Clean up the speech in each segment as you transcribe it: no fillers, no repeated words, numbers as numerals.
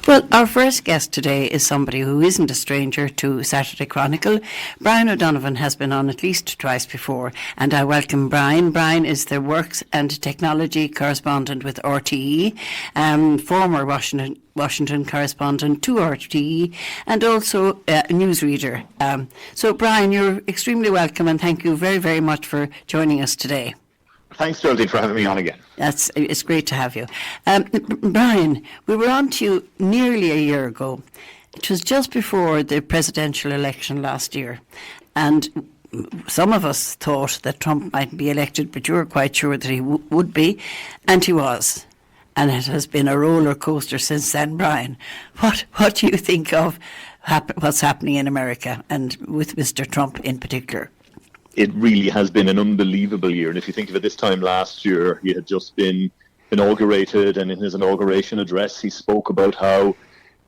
Well, our first guest today is somebody who isn't a stranger to Saturday Chronicle. Brian O'Donovan has been on at least twice before, and I welcome Brian. Brian is the Works and Technology Correspondent with RTE, former Washington correspondent to RTE, and also a newsreader. So, Brian, you're extremely welcome, and thank you very, very much for joining us today. Thanks, Geraldine, for having me on again. It's great to have you. Brian, we were on to you nearly a year ago. It was just before the presidential election last year. And some of us thought that Trump might be elected, but you were quite sure that he would be. And he was. And it has been a roller coaster since then, Brian. What do you think of what's happening in America and with Mr. Trump in particular? It really has been an unbelievable year. And if you think of it, this time last year, he had just been inaugurated. And in his inauguration address, he spoke about how,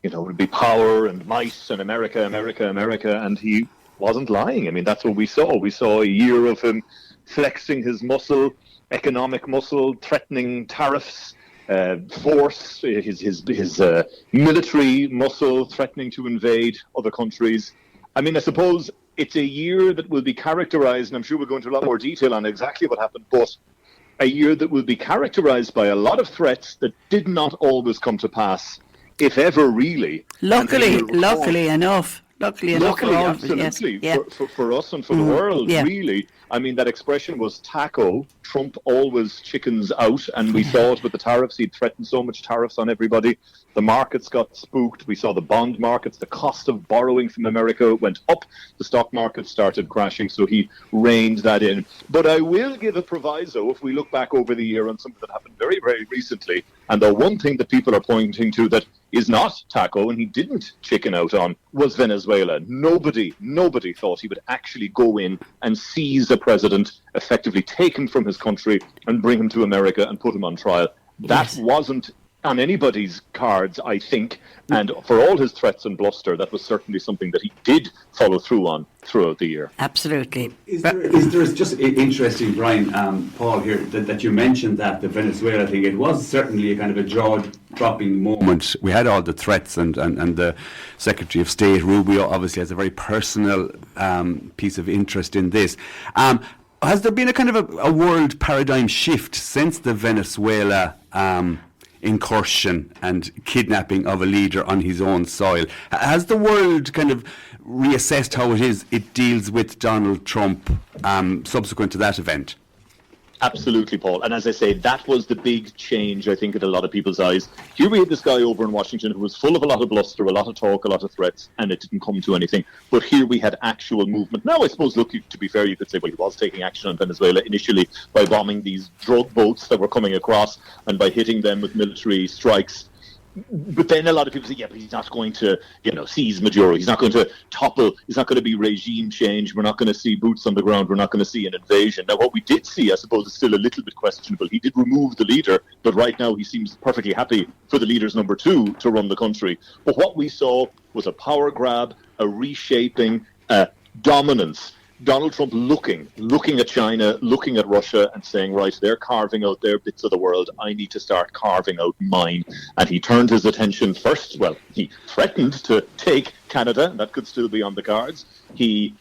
it would be power and might and America, America, America. And he wasn't lying. I mean, that's what we saw. We saw a year of him flexing his muscle, economic muscle, threatening tariffs, force, his military muscle, threatening to invade other countries. I mean, I suppose it's a year that will be characterized, and I'm sure we'll go into a lot more detail on exactly what happened, but a year that will be characterized by a lot of threats that did not always come to pass, if ever really. Luckily enough. Luckily, absolutely. Yes. For us and for the world, yeah. really. I mean, that expression was taco. Trump always chickens out, and we saw it with the tariffs. He'd threatened so much tariffs on everybody. The markets got spooked. We saw the bond markets, the cost of borrowing from America went up. The stock market started crashing, so he reined that in. But I will give a proviso if we look back over the year on something that happened very, very recently. And the one thing that people are pointing to that is not taco, and he didn't chicken out on, was Venezuela. Nobody thought he would actually go in and seize a president, effectively take him from his country and bring him to America and put him on trial. That wasn't on anybody's cards, I think, and for all his threats and bluster, that was certainly something that he did follow through on throughout the year. Absolutely. Is there just interesting, Brian, Paul here, that you mentioned that the Venezuela thing, it was certainly a kind of a jaw-dropping moment. We had all the threats and the Secretary of State, Rubio, obviously has a very personal piece of interest in this. Has there been a kind of a world paradigm shift since the Venezuela incursion and kidnapping of a leader on his own soil? Has the world kind of reassessed how it deals with Donald Trump subsequent to that event? Absolutely, Paul. And as I say, that was the big change, I think, in a lot of people's eyes. Here we had this guy over in Washington who was full of a lot of bluster, a lot of talk, a lot of threats, and it didn't come to anything. But here we had actual movement. Now, I suppose, look, to be fair, you could say, well, he was taking action on Venezuela initially by bombing these drug boats that were coming across and by hitting them with military strikes. But then a lot of people say, yeah, but he's not going to, seize Maduro. He's not going to topple. He's not going to be regime change. We're not going to see boots on the ground. We're not going to see an invasion. Now, what we did see, I suppose, is still a little bit questionable. He did remove the leader, but right now he seems perfectly happy for the leader's number two to run the country. But what we saw was a power grab, a reshaping, dominance. Donald Trump looking at China, looking at Russia and saying, right, they're carving out their bits of the world. I need to start carving out mine. And he turned his attention first. Well, he threatened to take Canada. That could still be on the cards. He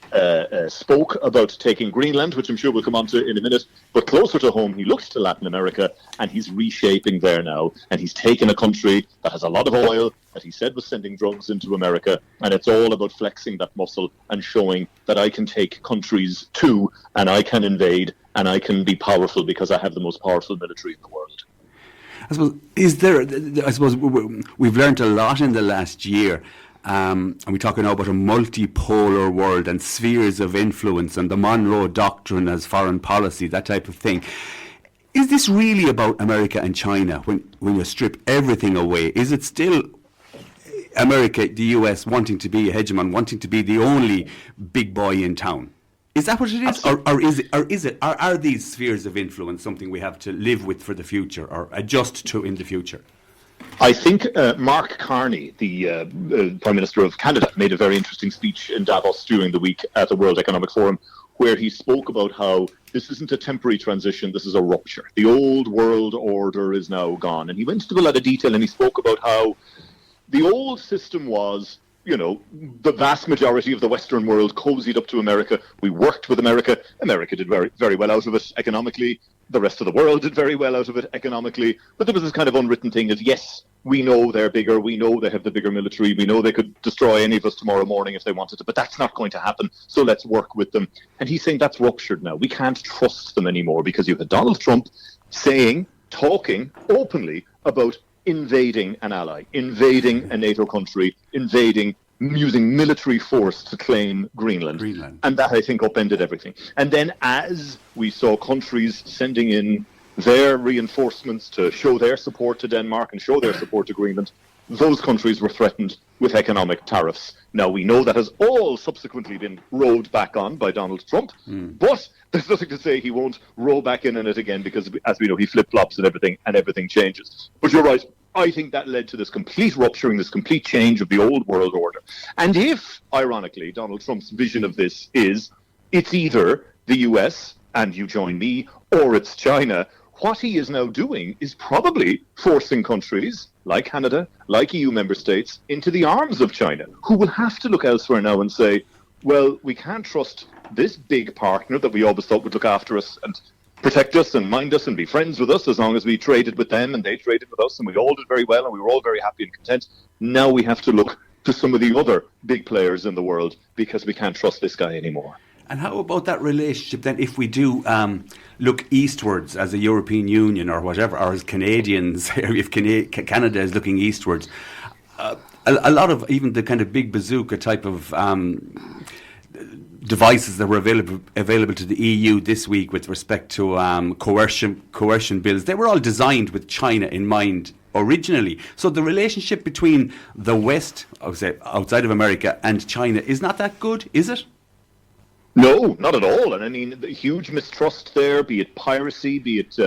spoke about taking Greenland, which I'm sure we'll come on to in a minute. But closer to home, he looked to Latin America, and he's reshaping there now. And he's taken a country that has a lot of oil, that he said was sending drugs into America. And it's all about flexing that muscle and showing that I can take countries too, and I can invade, and I can be powerful because I have the most powerful military in the world. I suppose we've learned a lot in the last year. And we're talking now about a multipolar world and spheres of influence and the Monroe Doctrine as foreign policy, that type of thing. Is this really about America and China when you strip everything away? Is it still America, the US, wanting to be a hegemon, wanting to be the only big boy in town? Is that what it is? Or are these spheres of influence something we have to live with for the future or adjust to in the future? I think Mark Carney, the Prime Minister of Canada, made a very interesting speech in Davos during the week at the World Economic Forum, where he spoke about how this isn't a temporary transition, this is a rupture. The old world order is now gone. And he went into a lot of detail and he spoke about how the old system was, the vast majority of the Western world cozied up to America. We worked with America. America did very, very well out of it economically. The rest of the world did very well out of it economically. But there was this kind of unwritten thing that, yes, we know they're bigger. We know they have the bigger military. We know they could destroy any of us tomorrow morning if they wanted to. But that's not going to happen. So let's work with them. And he's saying that's ruptured now. We can't trust them anymore because you had Donald Trump talking openly about invading an ally, invading a NATO country, using military force to claim Greenland. And that, I think, upended everything. And then as we saw countries sending in their reinforcements to show their support to Denmark and show their support to Greenland, those countries were threatened with economic tariffs. Now, we know that has all subsequently been rolled back on by Donald Trump, but there's nothing to say he won't roll back in on it again because, as we know, he flip-flops and everything changes. But you're right. I think that led to this complete rupturing, this complete change of the old world order. And if, ironically, Donald Trump's vision of this is it's either the US, and you join me, or it's China, what he is now doing is probably forcing countries like Canada, like EU member states, into the arms of China, who will have to look elsewhere now and say, well, we can't trust this big partner that we always thought would look after us and protect us and mind us and be friends with us as long as we traded with them and they traded with us and we all did very well and we were all very happy and content. Now we have to look to some of the other big players in the world because we can't trust this guy anymore. And how about that relationship then if we do look eastwards as a European Union or whatever, or as Canadians, if Canada is looking eastwards, a lot of even the kind of big bazooka type of devices that were available to the EU this week with respect to coercion bills, they were all designed with China in mind originally. So the relationship between the West, I would say, outside of America, and China is not that good, is it? No, not at all. And I mean, the huge mistrust there, be it piracy, be it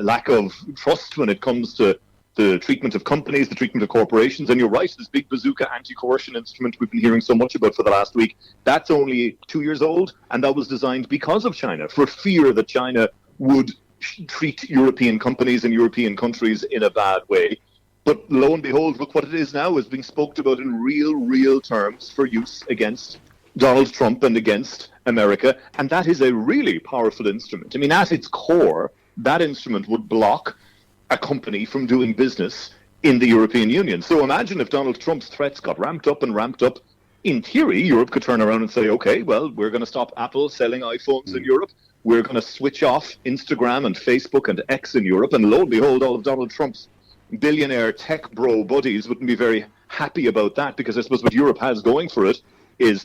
lack of trust when it comes to the treatment of companies, the treatment of corporations. And you're right, this big bazooka anti-coercion instrument we've been hearing so much about for the last week, that's only 2 years old, and that was designed because of China, for fear that China would treat European companies and European countries in a bad way. But lo and behold, look what it is now, is being spoken about in real terms for use against Donald Trump and against America, and that is a really powerful instrument. I mean, at its core, that instrument would block a company from doing business in the European Union. So imagine if Donald Trump's threats got ramped up. In theory, Europe could turn around and say, okay, well, we're going to stop Apple selling iPhones in Europe. We're going to switch off Instagram and Facebook and X in Europe. And lo and behold, all of Donald Trump's billionaire tech bro buddies wouldn't be very happy about that, because I suppose what Europe has going for it is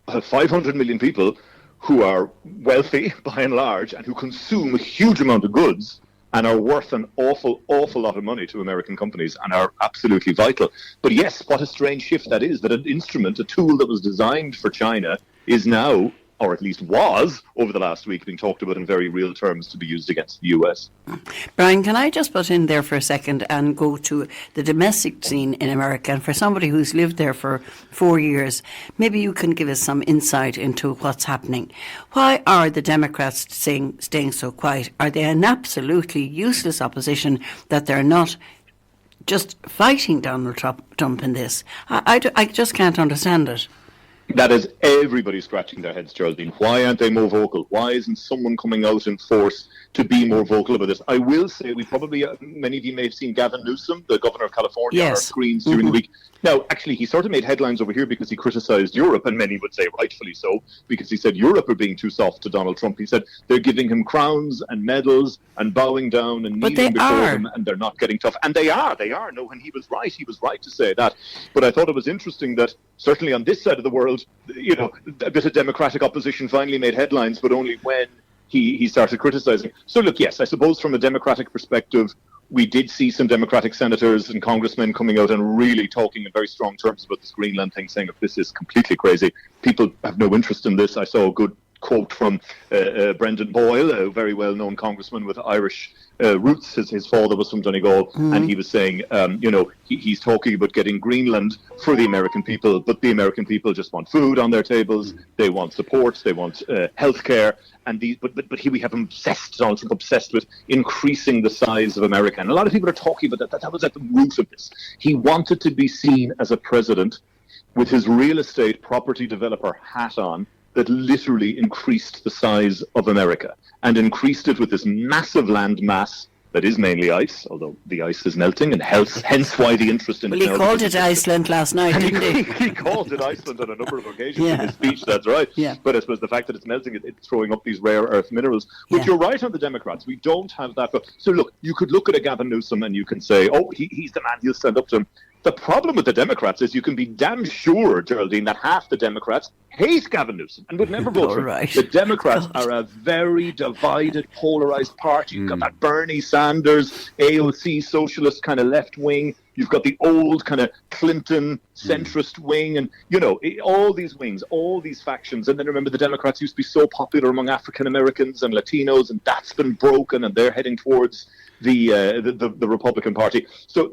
500 million people who are wealthy by and large and who consume a huge amount of goods and are worth an awful lot of money to American companies and are absolutely vital. But yes, what a strange shift that is, that an instrument, a tool that was designed for China is now, or at least was, over the last week, being talked about in very real terms to be used against the US. Brian, can I just butt in there for a second and go to the domestic scene in America? And for somebody who's lived there for 4 years, maybe you can give us some insight into what's happening. Why are the Democrats staying so quiet? Are they an absolutely useless opposition that they're not just fighting Donald Trump in this? I just can't understand it. That is everybody scratching their heads, Geraldine. Why aren't they more vocal? Why isn't someone coming out in force to be more vocal about this? I will say, we probably, many of you may have seen Gavin Newsom, the governor of California, on our screens during the week. Now, actually, he sort of made headlines over here because he criticised Europe, and many would say rightfully so, because he said Europe are being too soft to Donald Trump. He said they're giving him crowns and medals and bowing down and kneeling before him, and they're not getting tough. And they are. No, and he was right to say that. But I thought it was interesting that certainly on this side of the world, a bit of Democratic opposition finally made headlines, but only when he started criticising. So look, yes, I suppose from a Democratic perspective, we did see some Democratic senators and congressmen coming out and really talking in very strong terms about this Greenland thing, saying, if this is completely crazy, people have no interest in this. I saw a good quote from Brendan Boyle, a very well-known congressman with Irish roots. His father was from Donegal, and he was saying, he's talking about getting Greenland for the American people, but the American people just want food on their tables, they want support, they want healthcare, and we have Donald Trump obsessed with increasing the size of America, and a lot of people are talking about that. That was at the root of this. He wanted to be seen as a president with his real estate property developer hat on, that literally increased the size of America and increased it with this massive land mass that is mainly ice, although the ice is melting, and hence why the interest in Well, he called it Iceland last night, didn't he? He called it Iceland on a number of occasions in his speech, that's right. Yeah. But I suppose the fact that it's melting, it's throwing up these rare earth minerals. But you're right on the Democrats. We don't have that. So look, you could look at a Gavin Newsom and you can say, oh, he's the man, he'll stand up to him. The problem with the Democrats is you can be damn sure, Geraldine, that half the Democrats hate Gavin Newsom and would never vote for him. Right. The Democrats are a very divided, polarised party. You've got that Bernie Sanders, AOC, socialist kind of left wing. You've got the old kind of Clinton centrist wing, and all these wings, all these factions. And then remember, the Democrats used to be so popular among African Americans and Latinos, and that's been broken, and they're heading towards the Republican Party. So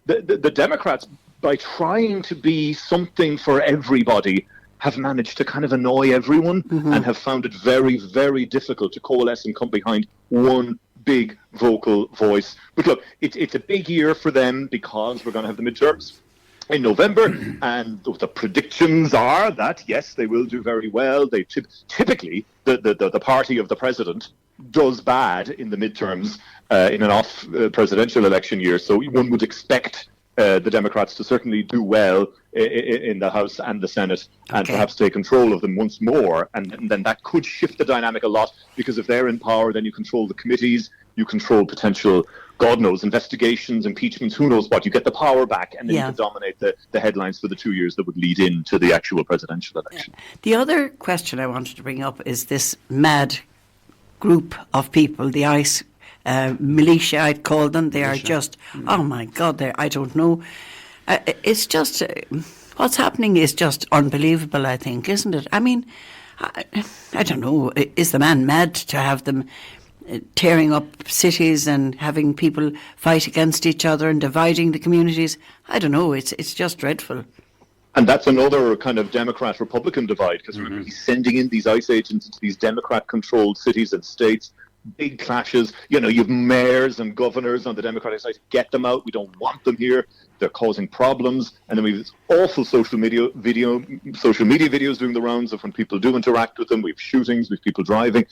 the Democrats, by trying to be something for everybody, have managed to kind of annoy everyone and have found it very, very difficult to coalesce and come behind one big vocal voice. But look, it's a big year for them because we're going to have the midterms in November, and the predictions are that, yes, they will do very well. They typically, the party of the president does bad in the midterms in an off presidential election year. So one would expect the Democrats to certainly do well in the House and the Senate, and perhaps take control of them once more. And then that could shift the dynamic a lot, because if they're in power, then you control the committees, you control potential, God knows, investigations, impeachments, who knows what. You get the power back, and then you can dominate the headlines for the 2 years that would lead into the actual presidential election. The other question I wanted to bring up is this mad group of people, the ICE militia, I'd call them. They are just, oh my God, I don't know. It's just, what's happening is just unbelievable, I think, isn't it? I mean, I don't know, is the man mad to have them tearing up cities and having people fight against each other and dividing the communities? I don't know, it's just dreadful. And that's another kind of Democrat-Republican divide, because remember, he's sending in these ICE agents into these Democrat-controlled cities and states, big clashes. You have mayors and governors on the Democratic side. Get them out. We don't want them here. They're causing problems. And then we have this awful social media videos doing the rounds of when people do interact with them. We have shootings, we have people driving.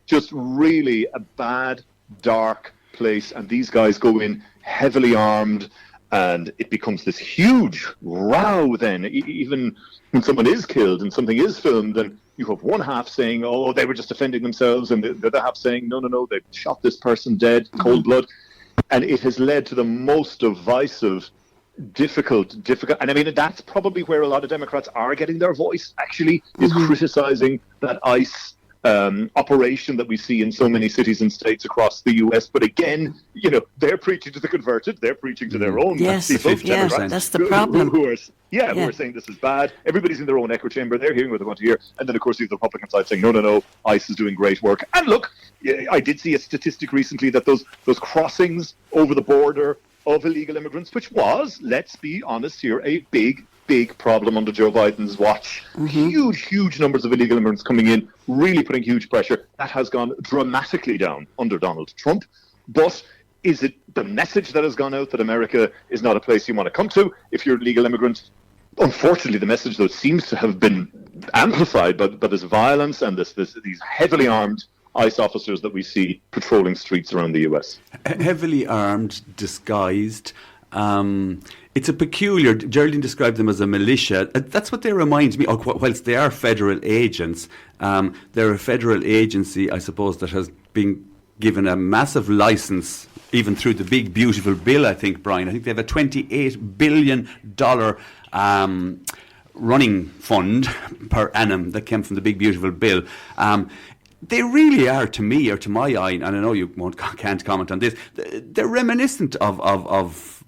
Just really a bad, dark place. And these guys go in heavily armed, and it becomes this huge row then. Even when someone is killed and something is filmed, and you have one half saying, oh, they were just defending themselves, and the other half saying, no, they shot this person dead, cold blood. And it has led to the most divisive, difficult. And I mean, that's probably where a lot of Democrats are getting their voice, actually, is criticizing that ICE operation that we see in so many cities and states across the US. But again, they're preaching to the converted, they're preaching to their own people. That's the problem. Who are saying this is bad. Everybody's in their own echo chamber, they're hearing what they want to hear. And then, of course, you have the Republican side saying, no, ICE is doing great work. And look, I did see a statistic recently that those crossings over the border of illegal immigrants, which was, let's be honest here, a big problem under Joe Biden's watch. Huge numbers of illegal immigrants coming in, really putting huge pressure. That has gone dramatically down under Donald Trump. But is it the message that has gone out that America is not a place you want to come to if you're a legal immigrant? Unfortunately, the message, though, seems to have been amplified by this violence and these heavily armed ICE officers that we see patrolling streets around the US. Heavily armed, disguised. It's a peculiar, Geraldine described them as a militia. That's what they remind me of. Whilst they are federal agents, they're a federal agency, I suppose, that has been given a massive license, even through the big, beautiful bill, I think, Brian. I think they have a $28 billion running fund per annum that came from the big, beautiful bill. They really are, to me, or to my eye, and I know you can't comment on this, they're reminiscent of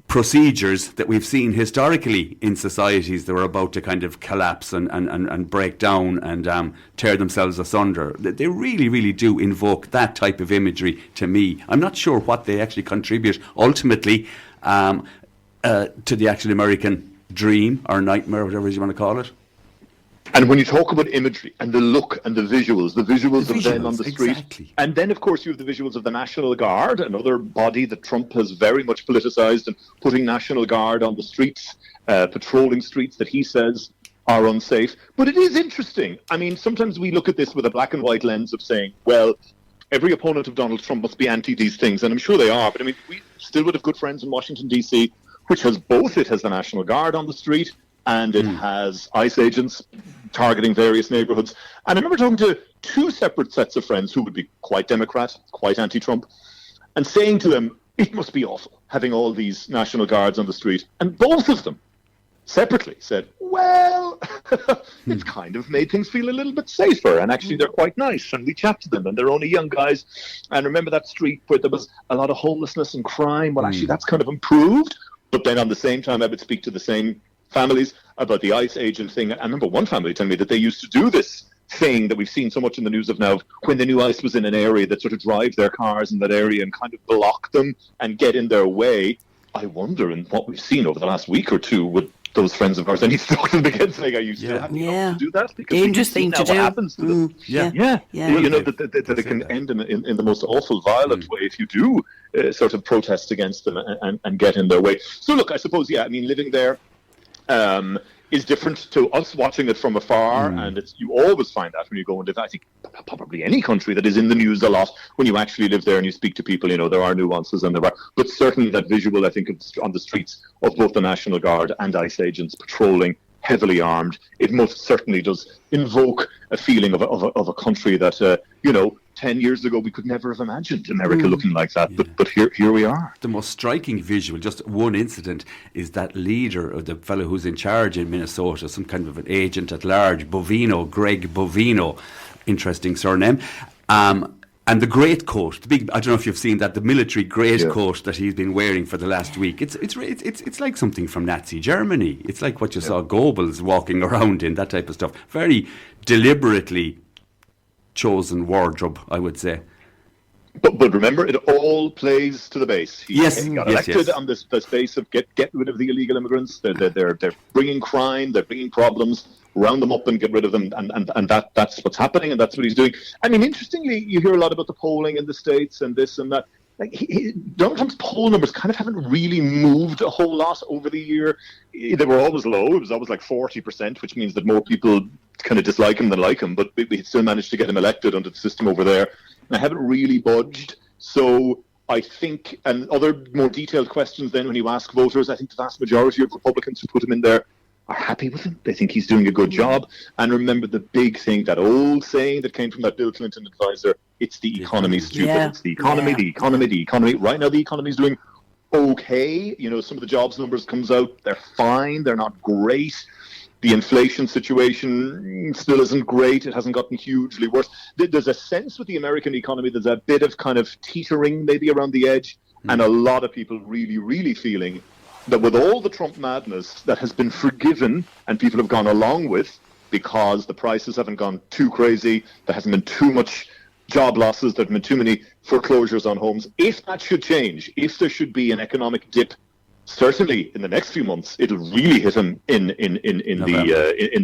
procedures that we've seen historically in societies that were about to kind of collapse and break down and tear themselves asunder. They really, really do invoke that type of imagery to me. I'm not sure what they actually contribute ultimately to the actual American dream or nightmare, whatever you want to call it. And when you talk about imagery and the look and the visuals of them on the street, exactly. And then, of course, you have the visuals of the National Guard, another body that Trump has very much politicized, and putting National Guard on the streets, patrolling streets that he says are unsafe. But it is interesting. I mean, sometimes we look at this with a black and white lens of saying, well, every opponent of Donald Trump must be anti these things, and I'm sure they are. But I mean, we still would have good friends in Washington, D.C., which has both. It has the National Guard on the street, and it has ICE agents targeting various neighborhoods. And I remember talking to two separate sets of friends who would be quite Democrat, quite anti-Trump, and saying to them, it must be awful having all these National Guards on the street. And both of them separately said, well, it's kind of made things feel a little bit safer. And actually, they're quite nice. And we chat to them, and they're only young guys. And remember that street where there was a lot of homelessness and crime? Well, actually, that's kind of improved. But then on the same time, I would speak to the same families about the ICE agent thing. I remember one family telling me that they used to do this thing that we've seen so much in the news of now, when they knew ICE was in an area, that sort of drive their cars in that area and kind of block them and get in their way. I wonder, in what we've seen over the last week or two with those friends of ours, I need to talk to them again saying, are you still happy to do that? Because dangerous thing to do. What happens to them. You know, that it can end in the most awful, violent way if you do sort of protest against them and get in their way. So look, I suppose, I mean, living there is different to us watching it from afar, and you always find that when you go and live. I think probably any country that is in the news a lot, when you actually live there and you speak to people, you know, there are nuances and but certainly that visual, I think, on the streets of both the National Guard and ICE agents patrolling, heavily armed, it most certainly does invoke a feeling of a country that, 10 years ago we could never have imagined America looking like that, but here we are. The most striking visual, just one incident, is that leader, or the fellow who's in charge in Minnesota, some kind of an agent at large, Greg Bovino, interesting surname, and the greatcoat, the big, I don't know if you've seen that, the military greatcoat that he's been wearing for the last week. It's like something from Nazi Germany. It's like what you saw Goebbels walking around in, that type of stuff. Very deliberately chosen wardrobe, I would say. But remember, it all plays to the base. He got elected on this base of get rid of the illegal immigrants. They're bringing crime, they're bringing problems, round them up and get rid of them, and that's what's happening, and that's what he's doing. I mean, interestingly, you hear a lot about the polling in the States and this and that. Like Donald Trump's poll numbers kind of haven't really moved a whole lot over the year. They were always low. It was always like 40%, which means that more people kind of dislike him than like him. But we still managed to get him elected under the system over there. And I haven't really budged. So I think, and other more detailed questions then when you ask voters, I think the vast majority of Republicans who put him in there are happy with him. They think he's doing a good job. And remember the big thing, that old saying that came from that Bill Clinton advisor, it's the economy, stupid. Yeah. It's the economy, the economy. Right now the economy is doing okay. You know, some of the jobs numbers comes out, they're fine, they're not great. The inflation situation still isn't great. It hasn't gotten hugely worse. There's a sense with the American economy, there's a bit of kind of teetering maybe around the edge, and a lot of people really, really feeling that with all the Trump madness that has been forgiven and people have gone along with because the prices haven't gone too crazy, there hasn't been too much job losses, there have been too many foreclosures on homes. If that should change, if there should be an economic dip, certainly in the next few months, it'll really hit him in the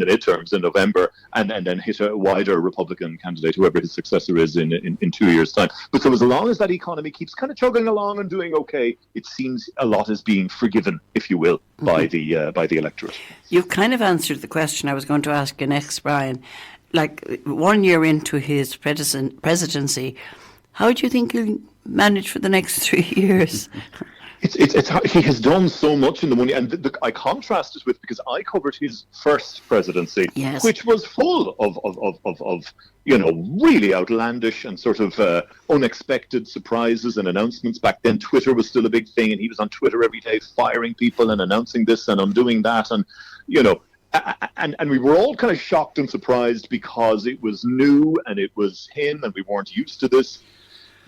midterms in November, and then hit a wider Republican candidate, whoever his successor is, in 2 years' time. But so as long as that economy keeps kind of chugging along and doing okay, it seems a lot is being forgiven, if you will, by the electorate. You've kind of answered the question I was going to ask you next, Brian. Like 1 year into his presidency, how do you think he'll manage for the next 3 years? It's hard. He has done so much in the money, and I contrast it with, because I covered his first presidency, which was full of really outlandish and sort of unexpected surprises and announcements. Back then, Twitter was still a big thing, and he was on Twitter every day firing people and announcing this and undoing that, and and we were all kind of shocked and surprised because it was new and it was him, and we weren't used to this.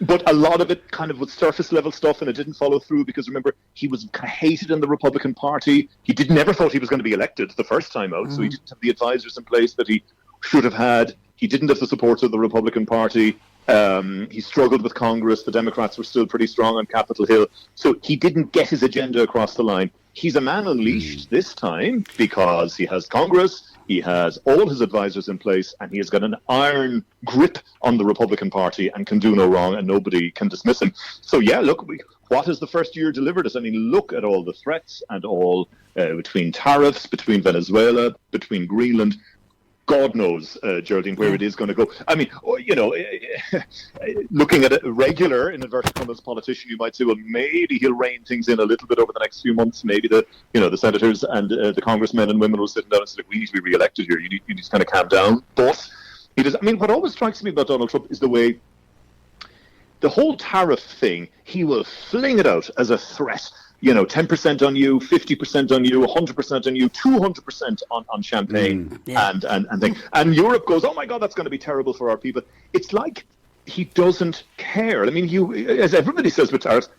But a lot of it kind of was surface level stuff, and it didn't follow through because, remember, he was kind of hated in the Republican Party. He never thought he was going to be elected the first time out, so he didn't have the advisors in place that he should have had. He didn't have the support of the Republican Party. He struggled with Congress. The Democrats were still pretty strong on Capitol Hill. So he didn't get his agenda across the line. He's a man unleashed this time because he has Congress, he has all his advisors in place, and he has got an iron grip on the Republican Party and can do no wrong, and nobody can dismiss him. So, yeah, look, what has the first year delivered us? I mean, look at all the threats and all between tariffs, between Venezuela, between Greenland. God knows, Geraldine, where it is going to go. I mean, looking at a regular, in inverted commas, politician, you might say, well, maybe he'll rein things in a little bit over the next few months. Maybe the senators and the congressmen and women will sit down and say, we need to be re-elected here. You need to kind of calm down. But he does. I mean, what always strikes me about Donald Trump is the way the whole tariff thing, he will fling it out as a threat. 10% on you, 50% on you, 100% on you, 200% on champagne and things. And Europe goes, oh my God, that's going to be terrible for our people. It's like he doesn't care. I mean, as everybody says with tariffs,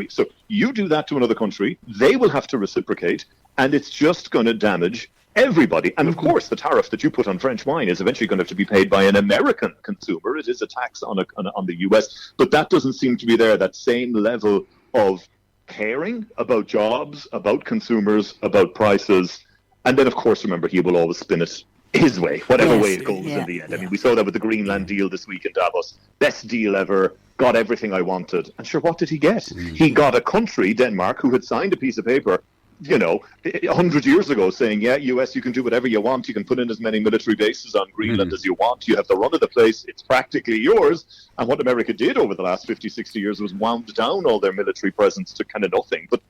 so you do that to another country, they will have to reciprocate, and it's just going to damage everybody. And of course, the tariff that you put on French wine is eventually going to have to be paid by an American consumer. It is a tax on the US, but that doesn't seem to be there, that same level of caring about jobs, about consumers, about prices. And then, of course, remember, he will always spin it his way, whatever way it goes in the end. I mean, we saw that with the Greenland deal this week in Davos. Best deal ever, got everything I wanted. And sure, what did he get? He got a country, Denmark, who had signed a piece of paper 100 years ago saying, yeah, US, you can do whatever you want. You can put in as many military bases on Greenland as you want. You have the run of the place. It's practically yours. And what America did over the last 50, 60 years was wound down all their military presence to kind of nothing. But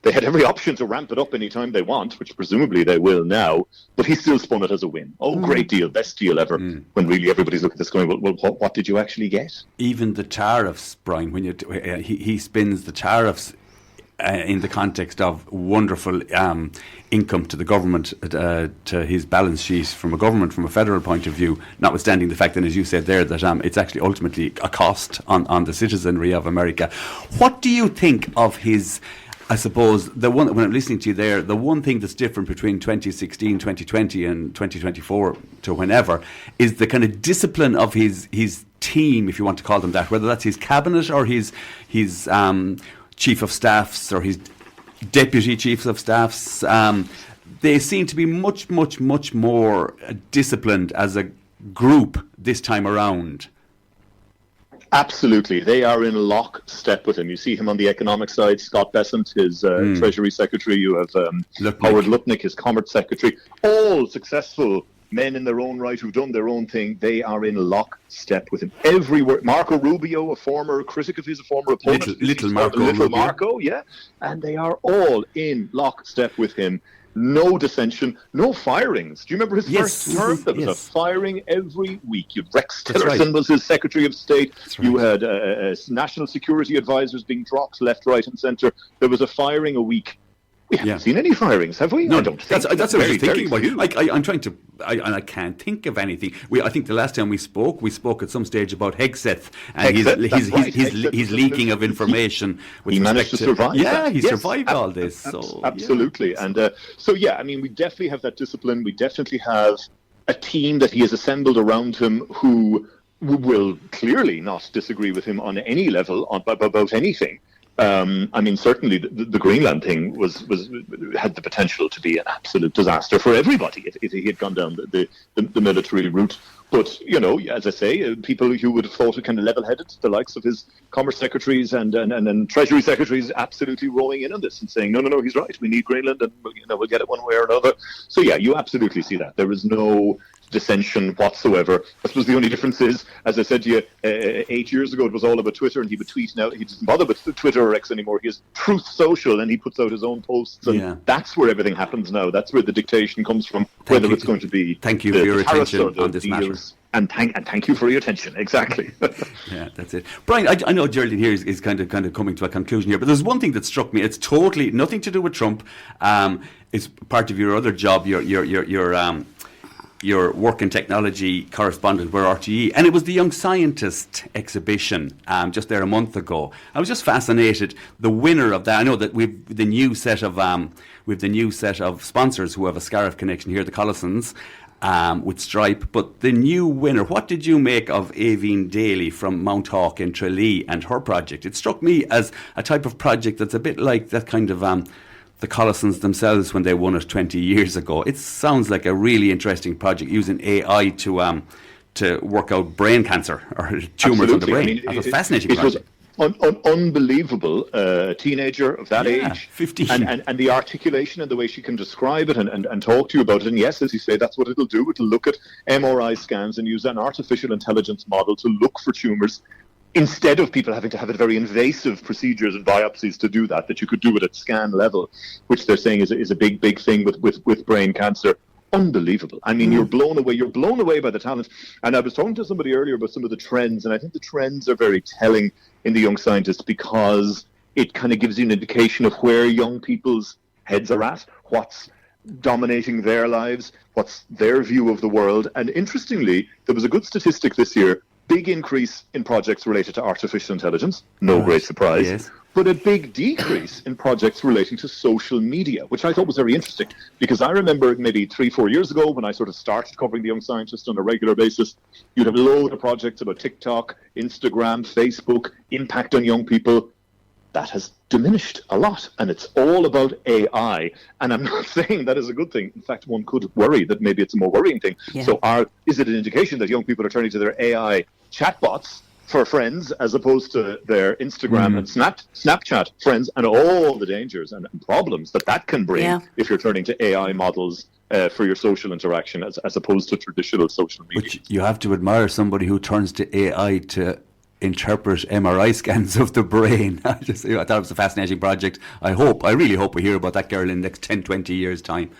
they had every option to ramp it up anytime they want, which presumably they will now. But he still spun it as a win. Oh, great deal, best deal ever. When really everybody's looking at this going, well, what did you actually get? Even the tariffs, Brian, when he spins the tariffs in the context of wonderful income to the government, to his balance sheet from a federal point of view, notwithstanding the fact that, as you said there, that it's actually ultimately a cost on the citizenry of America. What do you think of his, I suppose, when I'm listening to you there, the one thing that's different between 2016, 2020 and 2024 to whenever is the kind of discipline of his team, if you want to call them that, whether that's his cabinet or his chief of staffs or his deputy chiefs of staffs. They seem to be much, much, much more disciplined as a group this time around. Absolutely. They are in lockstep with him. You see him on the economic side, Scott Bessent, his Treasury Secretary. You have Howard Lutnick, his Commerce Secretary. All successful men in their own right who've done their own thing. They are in lockstep with him everywhere. Marco Rubio, a former critic of his, a former opponent. Little Marco, yeah. And they are all in lockstep with him. No dissension, no firings. Do you remember his first term? There was a firing every week. You had Rex Tillerson was his Secretary of State. You had national security advisors being dropped left, right, and centre. There was a firing a week. We haven't seen any firings, have we? No, I don't think. That's what I was thinking. I'm trying to, and I can't think of anything. I think the last time we spoke at some stage about Hegseth, and he's leaking of information. He managed to survive. Yeah, he survived all this. Absolutely, yeah. And I mean, we definitely have that discipline. We definitely have a team that he has assembled around him who will clearly not disagree with him on any level about anything. I mean, certainly the Greenland thing had the potential to be an absolute disaster for everybody if he had gone down the military route. But, as I say, people who would have thought it kind of level-headed, the likes of his Commerce Secretaries and Treasury Secretaries absolutely rowing in on this and saying, no, he's right, we need Greenland and we'll get it one way or another. So, yeah, you absolutely see that. There is no dissension whatsoever. I suppose the only difference is, as I said to you, 8 years ago it was all about Twitter, and he would tweet now. He doesn't bother with Twitter or X anymore. He has Truth Social, and he puts out his own posts, and that's where everything happens now. That's where the dictation comes from, whether it's going to be thank you for your attention on this matter. And thank you for your attention. Exactly. Yeah, that's it. Brian, I know Geraldine here is kind of coming to a conclusion here, but there's one thing that struck me. It's totally nothing to do with Trump. It's part of your other job. Your your work in technology correspondent with RTE, and it was the Young Scientist exhibition just there a month ago. I was just fascinated. The winner of that, I know that we've the new set of sponsors who have a Scariff connection here, the Collisons, with Stripe. But the new winner, what did you make of Aveen Daly from Mount Hawk in Tralee and her project? It struck me as a type of project that's a bit like that kind of the Collisons themselves when they won it 20 years ago. It sounds like a really interesting project using AI to work out brain cancer or tumours in the brain. I mean, That's a fascinating project. Unbelievable teenager of that age, 15. And the articulation and the way she can describe it and talk to you about it. And yes, as you say, that's what it'll do. It'll look at MRI scans and use an artificial intelligence model to look for tumours, instead of people having to have very invasive procedures and biopsies to do that you could do it at scan level, which they're saying is a big thing with brain cancer. Unbelievable. I mean, you're blown away by the talent. And I was talking to somebody earlier about some of the trends, and I think the trends are very telling in the Young Scientists, because it kind of gives you an indication of where young people's heads are at, what's dominating their lives, what's their view of the world. And interestingly, there was a good statistic this year, big increase in projects related to artificial intelligence, no great surprise, yes. But a big decrease in projects relating to social media, which I thought was very interesting, because I remember maybe 3-4 years ago when I sort of started covering the Young Scientist on a regular basis, you'd have a load of projects about TikTok, Instagram, Facebook, impact on young people. That has diminished a lot, and it's all about AI. And I'm not saying that is a good thing. In fact, one could worry that maybe it's a more worrying thing. Yeah. So is it an indication that young people are turning to their AI chatbots for friends as opposed to their Instagram and Snapchat friends, and all the dangers and problems that can bring if you're turning to AI models for your social interaction as opposed to traditional social media? But you have to admire somebody who turns to AI to interpret MRI scans of the brain. I thought it was a fascinating project. I really hope we hear about that girl in the next 10-20 years' time.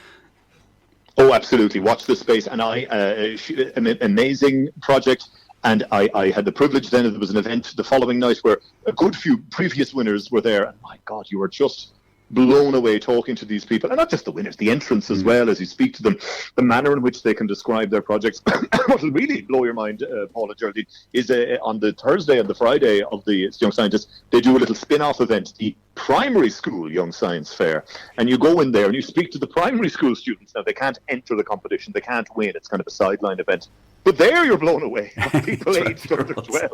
Oh, absolutely. Watch this space. And an amazing project. And I had the privilege then, there was an event the following night where a good few previous winners were there. And my God, you were just blown away talking to these people. And not just the winners, the entrants as well, as you speak to them, the manner in which they can describe their projects. What will really blow your mind, Paul and Geraldine, is on the Thursday and the Friday of the Young Scientists, they do a little spin-off event, the Primary School Young Science Fair. And you go in there and you speak to the primary school students. Now, they can't enter the competition, they can't win, it's kind of a sideline event. But there you're blown away by people aged under 12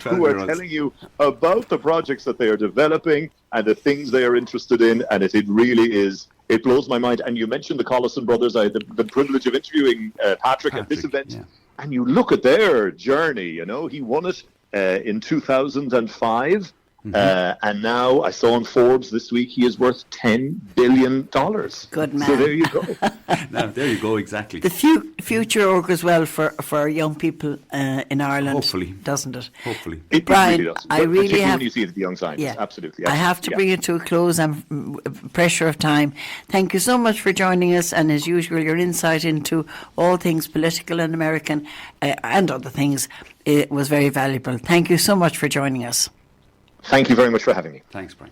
who are telling you about the projects that they are developing and the things they are interested in. And it really is, it blows my mind. And you mentioned the Collison brothers. I had the privilege of interviewing Patrick at this event. Yeah. And you look at their journey, he won it in 2005. And now I saw on Forbes this week he is worth $10 billion. Good man. So there you go. Now, there you go, exactly. The future augurs well for young people in Ireland. Hopefully. Doesn't it? Hopefully. It Brian, really does. I really have... when you see it at the Young Scientists, absolutely. I have to bring it to a close. I'm pressure of time. Thank you so much for joining us, and as usual, your insight into all things political and American and other things was very valuable. Thank you so much for joining us. Thank you very much for having me. Thanks, Brian.